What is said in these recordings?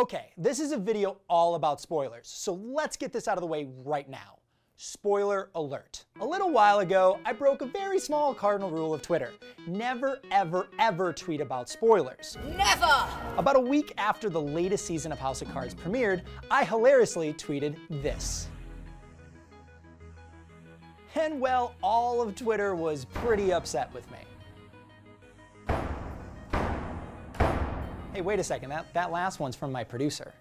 Okay, this is a video all about spoilers, so let's get this out of the way right now. Spoiler alert. A little while ago, I broke a very small cardinal rule of Twitter. Never, ever, ever tweet about spoilers. Never! About a week after the latest season of House of Cards premiered, I hilariously tweeted this. And well, all of Twitter was pretty upset with me. Hey, wait a second, that last one's from my producer.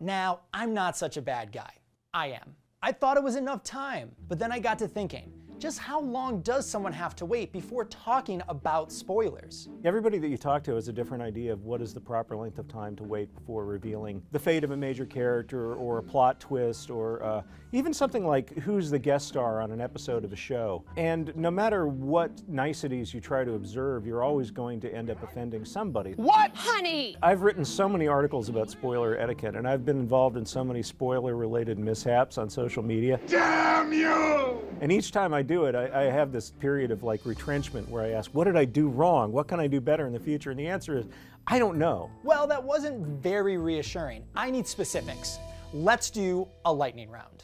Now, I'm not such a bad guy. I am. I thought it was enough time, but then I got to thinking, just how long does someone have to wait before talking about spoilers? Everybody that you talk to has a different idea of what is the proper length of time to wait before revealing the fate of a major character or a plot twist or even something like who's the guest star on an episode of a show. And no matter what niceties you try to observe, you're always going to end up offending somebody. What? Honey! I've written so many articles about spoiler etiquette, and I've been involved in so many spoiler-related mishaps on social media. Damn you! And each time I do it, I have this period of like retrenchment where I ask, what did I do wrong? What can I do better in the future? And the answer is, I don't know. Well, that wasn't very reassuring. I need specifics. Let's do a lightning round.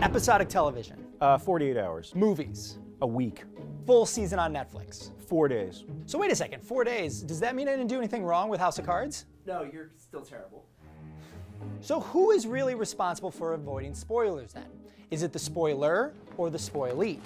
Episodic television. 48 hours. Movies. A week. Full season on Netflix. 4 days. So wait a second, 4 days. Does that mean I didn't do anything wrong with House of Cards? No, you're still terrible. So who is really responsible for avoiding spoilers then? Is it the spoiler or the spoilee?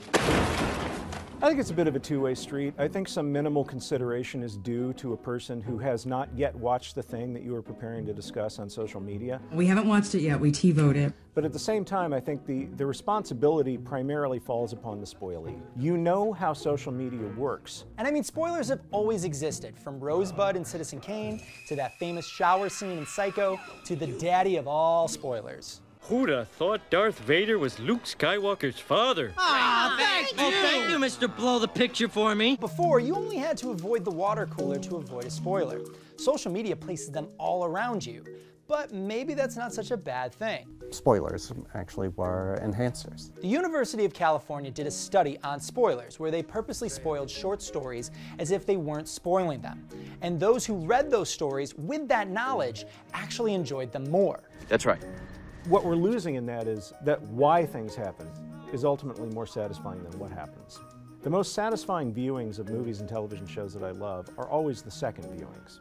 I think it's a bit of a two-way street. I think some minimal consideration is due to a person who has not yet watched the thing that you are preparing to discuss on social media. We haven't watched it yet, we TiVoed it. But at the same time, I think the responsibility primarily falls upon the spoilee. You know how social media works. And I mean, spoilers have always existed, from Rosebud in Citizen Kane, to that famous shower scene in Psycho, to the daddy of all spoilers. Who'd have thought Darth Vader was Luke Skywalker's father? Thank you, Mr. Blow the Picture for me. Before, you only had to avoid the water cooler to avoid a spoiler. Social media places them all around you, but maybe that's not such a bad thing. Spoilers actually were enhancers. The University of California did a study on spoilers where they purposely spoiled short stories as if they weren't spoiling them. And those who read those stories with that knowledge actually enjoyed them more. That's right. What we're losing in that is that why things happen is ultimately more satisfying than what happens. The most satisfying viewings of movies and television shows that I love are always the second viewings.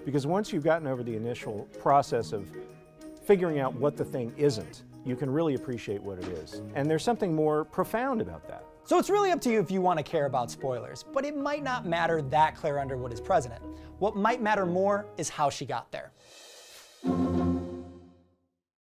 Because once you've gotten over the initial process of figuring out what the thing isn't, you can really appreciate what it is. And there's something more profound about that. So it's really up to you if you want to care about spoilers, but it might not matter that Claire Underwood is president. What might matter more is how she got there.